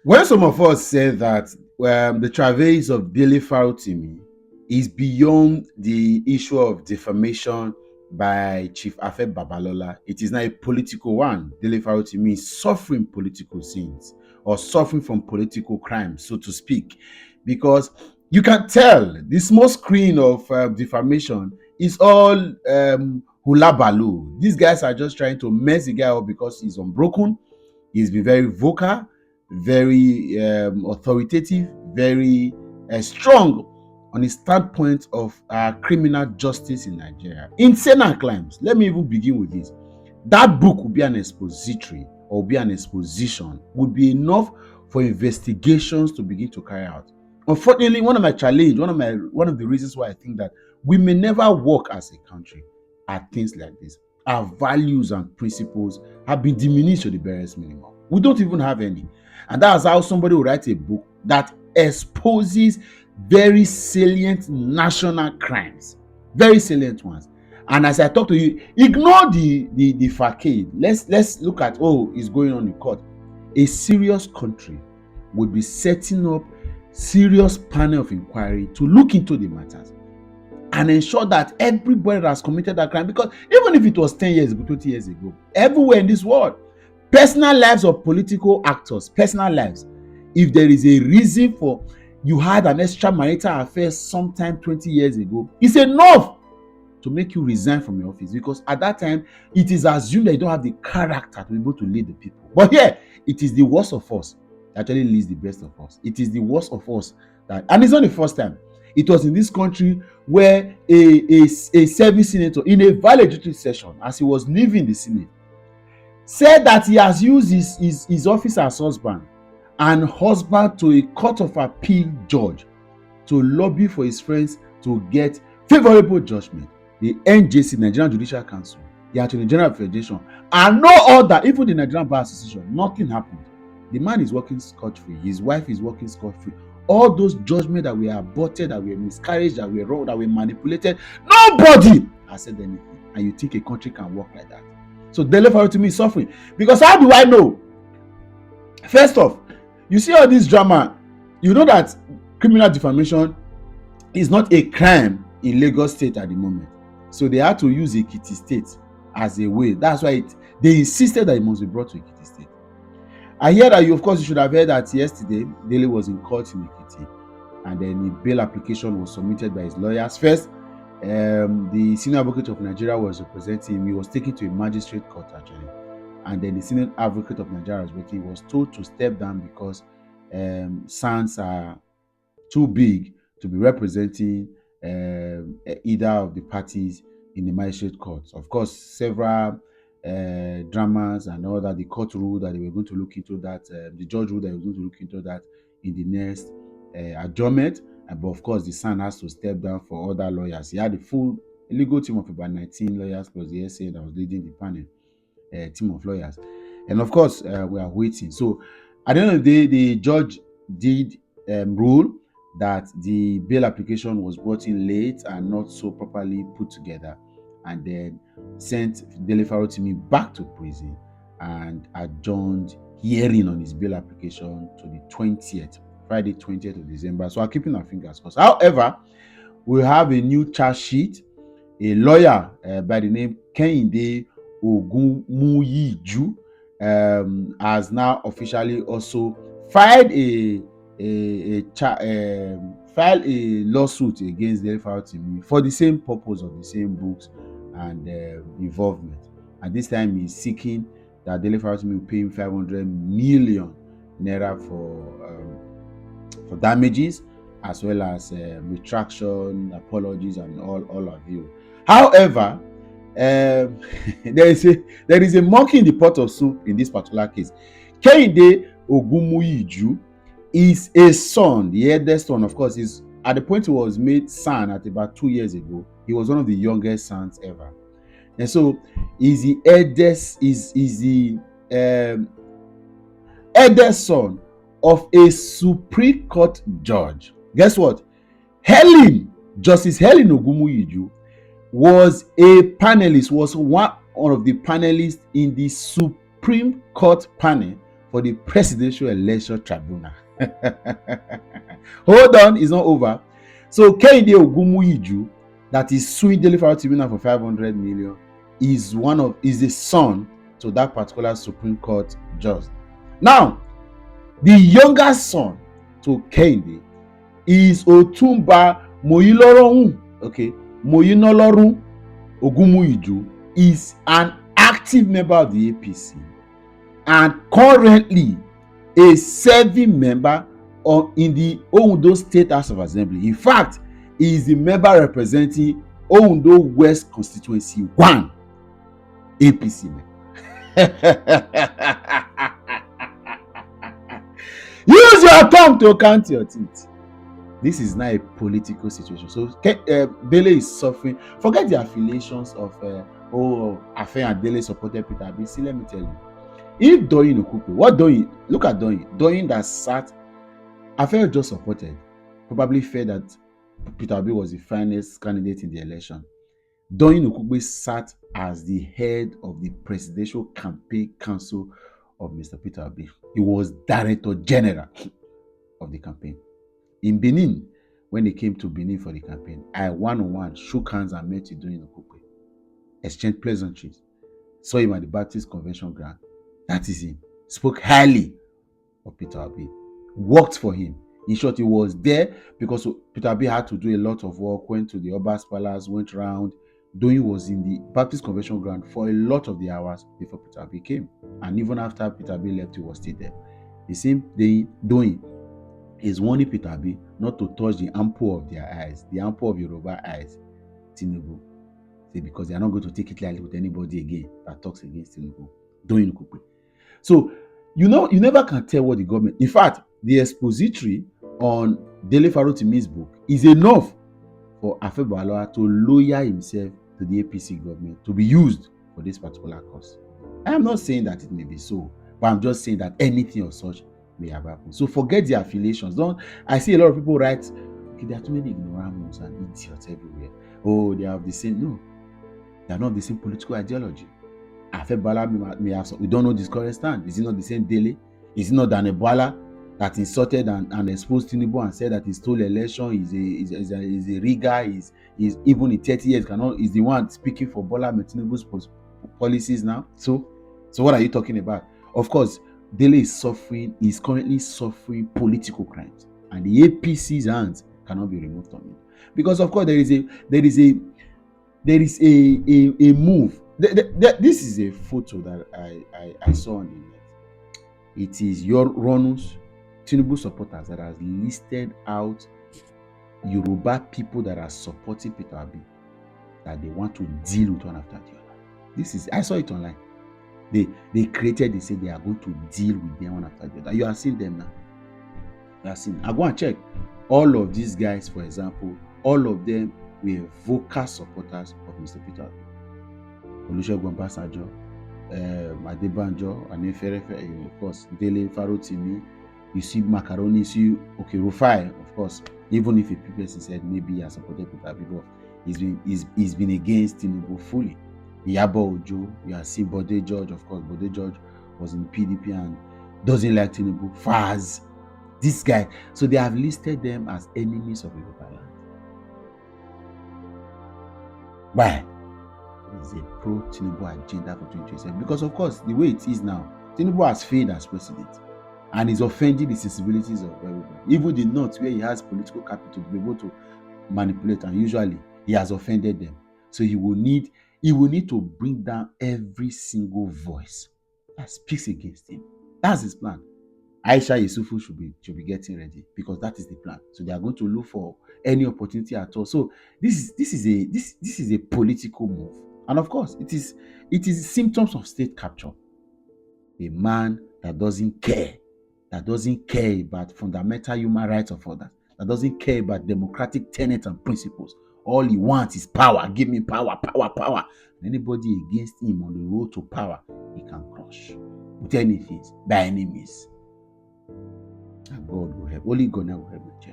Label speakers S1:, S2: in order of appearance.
S1: When some of us say that the travails of Dele Farotimi is beyond the issue of defamation by Chief Afe Babalola, it is not a political one. Dele Farotimi is suffering political sins or suffering from political crimes, so to speak, because you can tell the small screen of defamation is all hula baloo. These guys are just trying to mess the guy up because he's unbroken. He's been very vocal, very authoritative, very strong on his standpoint of criminal justice in Nigeria. Insane and crimes. Let me even begin with this. That book would be an expository or be an exposition, would be enough for investigations to begin to carry out. Unfortunately, one of my challenge, one of the reasons why I think that we may never work as a country are things like this. Our values and principles have been diminished to the barest minimum. We don't even have any. And that's how somebody will write a book that exposes very salient national crimes, very salient ones. And as I talk to you, ignore the facade. Let's look at it's going on in court. A serious country would be setting up serious panel of inquiry to look into the matters and ensure that everybody that has committed that crime, because even if it was 10 years ago, 20 years ago, everywhere in this world, personal lives of political actors, personal lives, if there is a reason for you had an extramarital affair sometime 20 years ago, it's enough to make you resign from your office, because at that time it is assumed that you don't have the character to be able to lead the people. But here, it is the worst of us that actually leads the best of us. It is the worst of us that, and it's not the first time. It was in this country where a service senator in a valedictory session, as he was leaving the Senate, said that he has used his office as husband and husband to a court of appeal judge to lobby for his friends to get favorable judgment. The NJC, Nigerian Judicial Council, the Attorney General Federation, and no other, even the Nigerian Bar Association, nothing happened. The man is working scot-free. His wife is working scot-free. All those judgments that were aborted, that were miscarriage, that were wrong, that were manipulated, nobody has said anything. And you think a country can work like that? So Dele Farotimi is suffering. Because how do I know? First off, you see all this drama, you know that criminal defamation is not a crime in Lagos State at the moment. So they had to use Ekiti State as a way. That's why they insisted that it must be brought to Ekiti State. I hear that you should have heard that yesterday, Dele was in court in Ekiti, and then a bail application was submitted by his lawyers. First, the senior advocate of Nigeria was representing him. He was taken to a magistrate court actually, and then the senior advocate of Nigeria was told to step down because sons are too big to be representing either of the parties in the magistrate court. Of course, several dramas and all that. The court ruled that they were going to look into that. The judge ruled that they were going to look into that in the next adjournment. But of course, the son has to step down for other lawyers. He had a full legal team of about 19 lawyers plus the SA that was leading the panel team of lawyers. And of course, we are waiting. So at the end of the day, the judge did rule that the bail application was brought in late and not so properly put together, and then sent Dele Farotimi back to prison and adjourned hearing on his bail application to the 20th, Friday 20th of December. So I'm keeping our fingers crossed. However, we have a new charge sheet. A lawyer by the name Kehinde Ogunmuyiju has now officially also filed a lawsuit against Dele Farotimi for the same purpose of the same books and involvement. And this time he's seeking that Dele Farotimi will pay him 500 million naira for damages, as well as retraction, apologies, and all of you. However, there is a monkey in the pot of soup in this particular case. Kehinde Ogunmuyiju is a son, the eldest son. Of course, is at the point he was made son at about 2 years ago. He was one of the youngest sons ever, and so is the eldest son of a Supreme Court judge. Guess what? Justice Helen Ogunmuyiju was one of the panelists in the Supreme Court panel for the Presidential Election Tribunal. Hold on, it's not over. So Kehinde Ogumuyiju, that is suing Dele Farotimi for 500 million, is the son to that particular Supreme Court judge. Now, the younger son to Kehinde is Otumba Moyinolorun. Okay, Moyinolorun Ogumuyiju is an active member of the APC and currently a serving member in the Ondo State House of Assembly. In fact, he is the member representing Ondo West Constituency 1 APC member. Use your tongue to count your teeth. This is not a political situation. So Dele is suffering. Forget the affiliations of Afe and Dele supported Peter Obi. See, let me tell you. If Doyin Okupe, look at Doyin that sat, Afe just supported, probably felt that Peter Obi was the finest candidate in the election. Doyin Okupe sat as the head of the Presidential Campaign Council of Mr. Peter Obi. He was Director General of the campaign. In Benin, when they came to Benin for the campaign, I one-on-one shook hands and met with Doyin Okupe, exchanged pleasantries, saw him at the Baptist Convention ground. That is him. Spoke highly of Peter Obi, worked for him. In short, he was there because Peter Obi had to do a lot of work, went to the Oba's Palace, went around. Doyin was in the Baptist Convention ground for a lot of the hours before Peter Obi came. And even after Peter Obi left, he was still there. The same day, Doyin is warning Peter Obi not to touch the ample of their eyes, the ample of Yoruba eyes, Tinubu. Because they are not going to take it lightly with anybody again that talks against Tinubu. Doyin Okupe. So, you never can tell what the government. In fact, the expository on Dele Farotimi's book is enough for Afe Babalola to lawyer himself to the APC government to be used for this particular cause. I am not saying that it may be so, but I'm just saying that anything of such may have happened. So forget the affiliations. I see a lot of people write, okay, there are too many ignoramus and idiots everywhere. Oh, they have the same. No, they are not the same political ideology. Afe Babalola may have some. We don't know this current stand. Is it not the same Dele? Is it not Dane Bwala that insulted and exposed Tinubu and said that he stole election? Is a rigger? Is even in 30 years is the one speaking for Bola Tinubu's policies now? So what are you talking about? Of course, Dele is currently suffering political crimes, and the APC's hands cannot be removed from it because, of course, there is a move. This is a photo that I saw on the net. It is Ronus Tinubu supporters that has listed out Yoruba people that are supporting Peter Obi that they want to deal with one after the other. I saw it online. They said they are going to deal with them one after the other. You are seeing them now. You are seeing. I go and check. All of these guys, for example, all of them were vocal supporters of Mr. Peter Obi. Olusegun Obasanjo, Adebanjo, Aneferefe, of course, Dele Farotimi. You see Macaroni, you see Rufai, of course. Even if a person said maybe he has supported Peter Obi, but he's been against Tinubu fully. Iyabo Ojo, you are seeing Bode George, of course. Bode George was in PDP and doesn't like Tinubu. Faz, this guy. So they have listed them as enemies of Yoruba land. Why? It's a pro-Tinubu agenda for 2027 because, of course, the way it is now, Tinubu has failed as president and is offending the sensibilities of everybody. Even the North, where he has political capital to be able to manipulate, and usually he has offended them. So he will need to bring down every single voice that speaks against him. That's his plan. Aisha Yusufu should be getting ready because that is the plan. So they are going to look for any opportunity at all. So this is a political move. And of course, it is symptoms of state capture. A man that doesn't care about fundamental human rights of others, that doesn't care about democratic tenets and principles. All he wants is power. Give me power, power, power. And anybody against him on the road to power, he can crush with anything, by any means. And God will help. Only God will help the church.